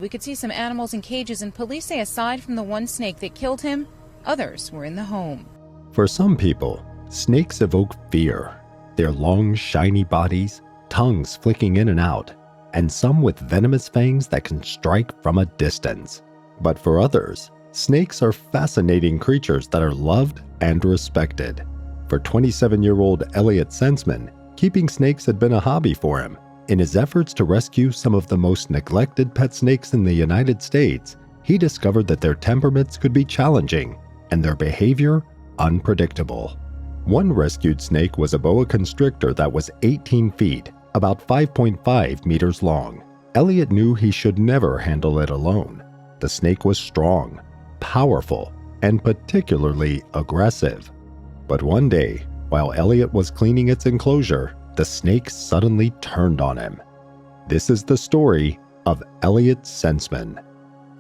We could see some animals in cages, and police say aside from the one snake that killed him, others were in the home. For some people, snakes evoke fear. Their long, shiny bodies, tongues flicking in and out, and some with venomous fangs that can strike from a distance. But for others, snakes are fascinating creatures that are loved and respected. For 27-year-old Elliot Senseman, keeping snakes had been a hobby for him. In his efforts to rescue some of the most neglected pet snakes in the United States, he discovered that their temperaments could be challenging and their behavior unpredictable. One rescued snake was a boa constrictor that was 18 feet, about 5.5 meters long. Elliot knew he should never handle it alone. The snake was strong, powerful, and particularly aggressive. But one day, while Elliot was cleaning its enclosure, the snake suddenly turned on him. This is the story of Elliot Senseman.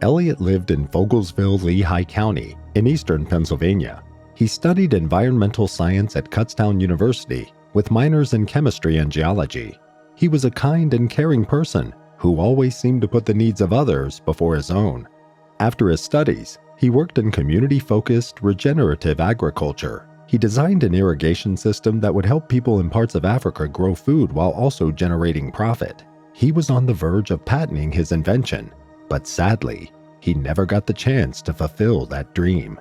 Elliot lived in Vogelsville, Lehigh County, in eastern Pennsylvania. He studied environmental science at Kutztown University with minors in chemistry and geology. He was a kind and caring person who always seemed to put the needs of others before his own. After his studies, he worked in community-focused regenerative agriculture. He designed an irrigation system that would help people in parts of Africa grow food while also generating profit. He was on the verge of patenting his invention, but sadly, he never got the chance to fulfill that dream.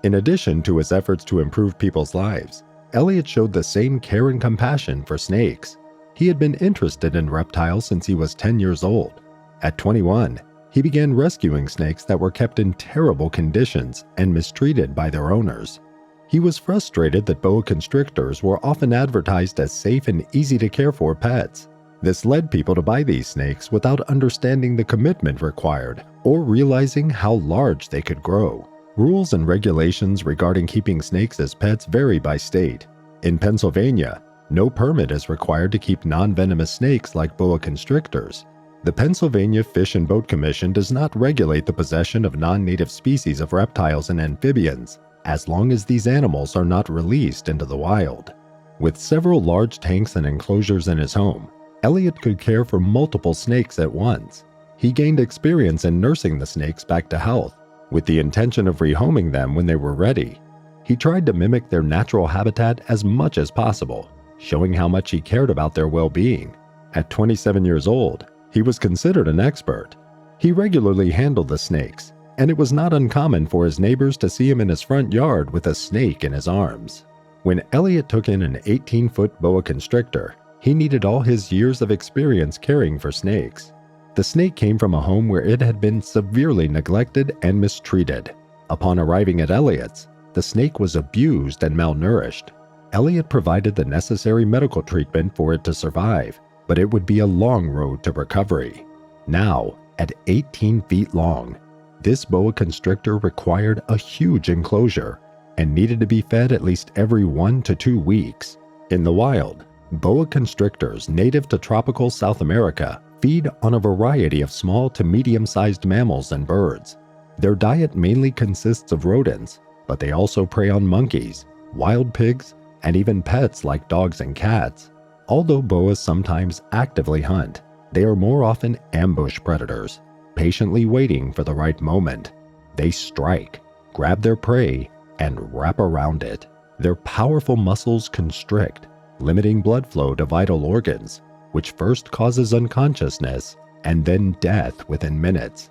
In addition to his efforts to improve people's lives, Elliot showed the same care and compassion for snakes. He had been interested in reptiles since he was 10 years old. At 21, he began rescuing snakes that were kept in terrible conditions and mistreated by their owners. He was frustrated that boa constrictors were often advertised as safe and easy to care for pets. This led people to buy these snakes without understanding the commitment required or realizing how large they could grow. Rules and regulations regarding keeping snakes as pets vary by state. In Pennsylvania, no permit is required to keep non-venomous snakes like boa constrictors. The Pennsylvania Fish and Boat Commission does not regulate the possession of non-native species of reptiles and amphibians, as long as these animals are not released into the wild. With several large tanks and enclosures in his home, Elliot could care for multiple snakes at once. He gained experience in nursing the snakes back to health, with the intention of rehoming them when they were ready. He tried to mimic their natural habitat as much as possible, showing how much he cared about their well-being. At 27 years old, he was considered an expert. He regularly handled the snakes, and it was not uncommon for his neighbors to see him in his front yard with a snake in his arms. When Elliot took in an 18-foot boa constrictor, he needed all his years of experience caring for snakes. The snake came from a home where it had been severely neglected and mistreated. Upon arriving at Elliot's, the snake was abused and malnourished. Elliot provided the necessary medical treatment for it to survive, but it would be a long road to recovery. Now, at 18 feet long, this boa constrictor required a huge enclosure and needed to be fed at least every 1 to 2 weeks. In the wild, boa constrictors native to tropical South America feed on a variety of small to medium-sized mammals and birds. Their diet mainly consists of rodents, but they also prey on monkeys, wild pigs, and even pets like dogs and cats. Although boas sometimes actively hunt, they are more often ambush predators, patiently waiting for the right moment. They strike, grab their prey, and wrap around it. Their powerful muscles constrict, limiting blood flow to vital organs, which first causes unconsciousness and then death within minutes.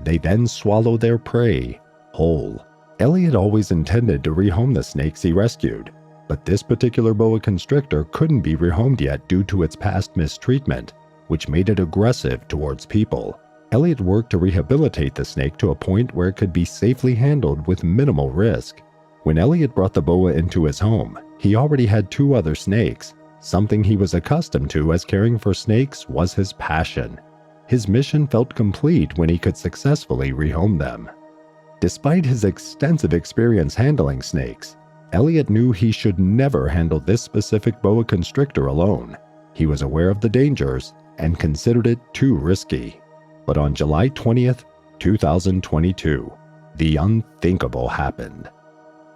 They then swallow their prey whole. Elliot always intended to rehome the snakes he rescued, but this particular boa constrictor couldn't be rehomed yet due to its past mistreatment, which made it aggressive towards people. Elliot worked to rehabilitate the snake to a point where it could be safely handled with minimal risk. When Elliot brought the boa into his home, he already had 2 other snakes. Something he was accustomed to, as caring for snakes was his passion. His mission felt complete when he could successfully rehome them. Despite his extensive experience handling snakes, Elliot knew he should never handle this specific boa constrictor alone. He was aware of the dangers and considered it too risky. But on July 20th, 2022, the unthinkable happened.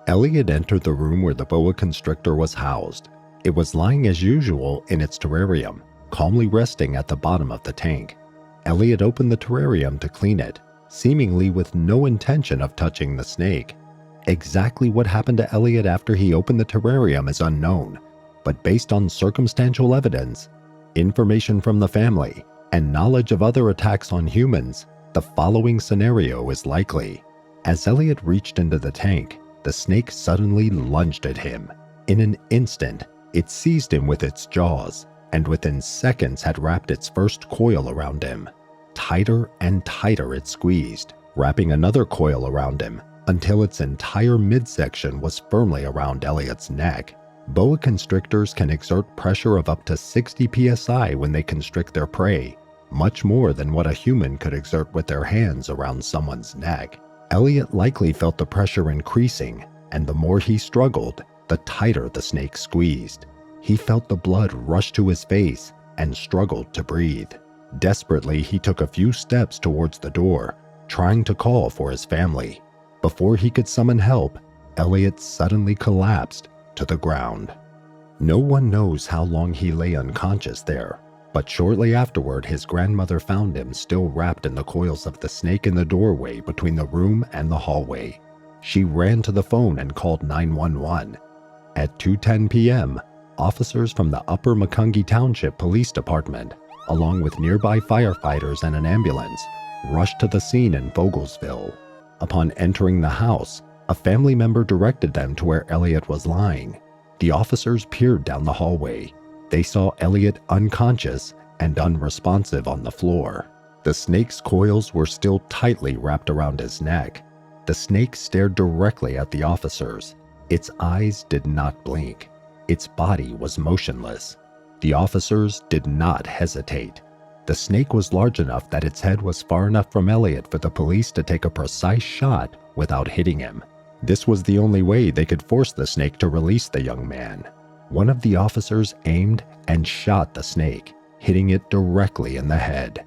Elliot entered the room where the boa constrictor was housed. It was lying as usual in its terrarium, calmly resting at the bottom of the tank. Elliot opened the terrarium to clean it, seemingly with no intention of touching the snake. Exactly what happened to Elliot after he opened the terrarium is unknown, but based on circumstantial evidence, information from the family, and knowledge of other attacks on humans, the following scenario is likely. As Elliot reached into the tank, the snake suddenly lunged at him. In an instant, it seized him with its jaws, and within seconds had wrapped its first coil around him. Tighter and tighter it squeezed, wrapping another coil around him until its entire midsection was firmly around Elliot's neck. Boa constrictors can exert pressure of up to 60 psi when they constrict their prey, much more than what a human could exert with their hands around someone's neck. Elliot likely felt the pressure increasing, and the more he struggled, the tighter the snake squeezed. He felt the blood rush to his face and struggled to breathe. Desperately, he took a few steps towards the door, trying to call for his family. Before he could summon help, Elliot suddenly collapsed to the ground. No one knows how long he lay unconscious there, but shortly afterward his grandmother found him still wrapped in the coils of the snake in the doorway between the room and the hallway. She ran to the phone and called 911. At 2:10 p.m., officers from the Upper Macungie Township Police Department, along with nearby firefighters and an ambulance, rushed to the scene in Vogelsville. Upon entering the house, a family member directed them to where Elliot was lying. The officers peered down the hallway. They saw Elliot unconscious and unresponsive on the floor. The snake's coils were still tightly wrapped around his neck. The snake stared directly at the officers. Its eyes did not blink. Its body was motionless. The officers did not hesitate. The snake was large enough that its head was far enough from Elliot for the police to take a precise shot without hitting him. This was the only way they could force the snake to release the young man. One of the officers aimed and shot the snake, hitting it directly in the head.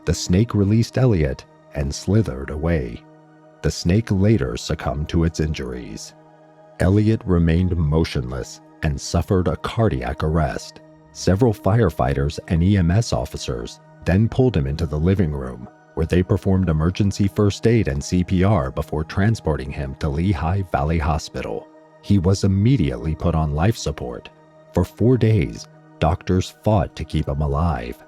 The snake released Elliot and slithered away. The snake later succumbed to its injuries. Elliot remained motionless and suffered a cardiac arrest. Several firefighters and EMS officers then pulled him into the living room, where they performed emergency first aid and CPR before transporting him to Lehigh Valley Hospital. He was immediately put on life support. For 4 days, doctors fought to keep him alive.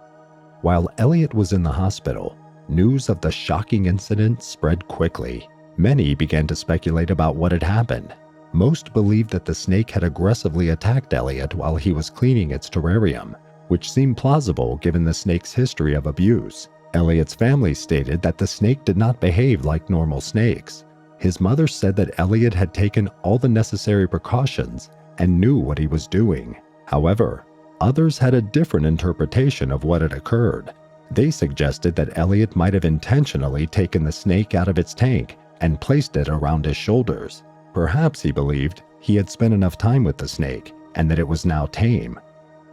While Elliot was in the hospital, news of the shocking incident spread quickly. Many began to speculate about what had happened. Most believed that the snake had aggressively attacked Elliot while he was cleaning its terrarium, which seemed plausible given the snake's history of abuse. Elliot's family stated that the snake did not behave like normal snakes. His mother said that Elliot had taken all the necessary precautions and knew what he was doing. However, others had a different interpretation of what had occurred. They suggested that Elliot might have intentionally taken the snake out of its tank and placed it around his shoulders. Perhaps he believed he had spent enough time with the snake and that it was now tame.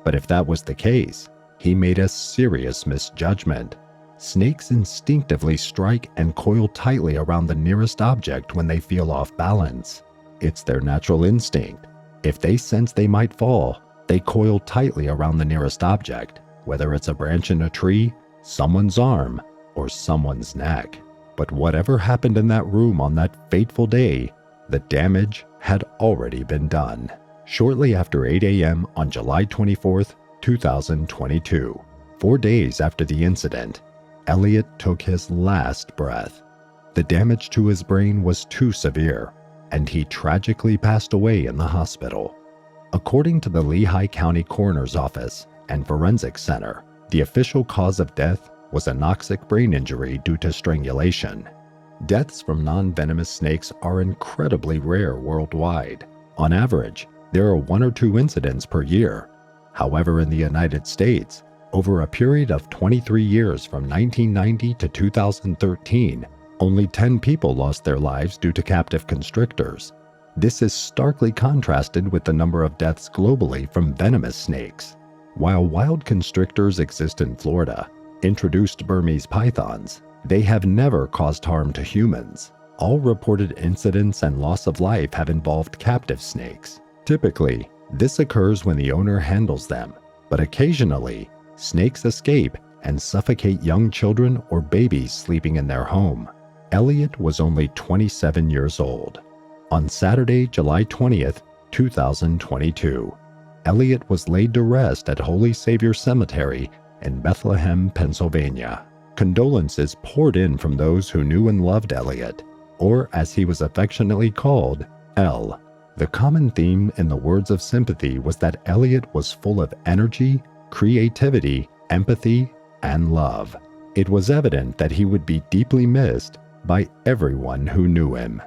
But if that was the case, he made a serious misjudgment. Snakes instinctively strike and coil tightly around the nearest object when they feel off balance. It's their natural instinct. If they sense they might fall, they coil tightly around the nearest object, whether it's a branch in a tree, someone's arm, or someone's neck. But whatever happened in that room on that fateful day, the damage had already been done. Shortly after 8 a.m. on July 24, 2022, 4 days after the incident, Elliot took his last breath. The damage to his brain was too severe, and he tragically passed away in the hospital. According to the Lehigh County Coroner's Office and Forensic Center, the official cause of death was anoxic brain injury due to strangulation. Deaths from non-venomous snakes are incredibly rare worldwide. On average, there are 1 or 2 incidents per year. However, in the United States, over a period of 23 years from 1990 to 2013, only 10 people lost their lives due to captive constrictors. This is starkly contrasted with the number of deaths globally from venomous snakes. While wild constrictors exist in Florida, introduced Burmese pythons, they have never caused harm to humans. All reported incidents and loss of life have involved captive snakes. Typically, this occurs when the owner handles them, but occasionally, snakes escape and suffocate young children or babies sleeping in their home. Elliot was only 27 years old. On Saturday, July 20th, 2022, Elliot was laid to rest at Holy Savior Cemetery in Bethlehem, Pennsylvania. Condolences poured in from those who knew and loved Elliot, or as he was affectionately called, El. The common theme in the words of sympathy was that Elliot was full of energy, creativity, empathy, and love. It was evident that he would be deeply missed by everyone who knew him.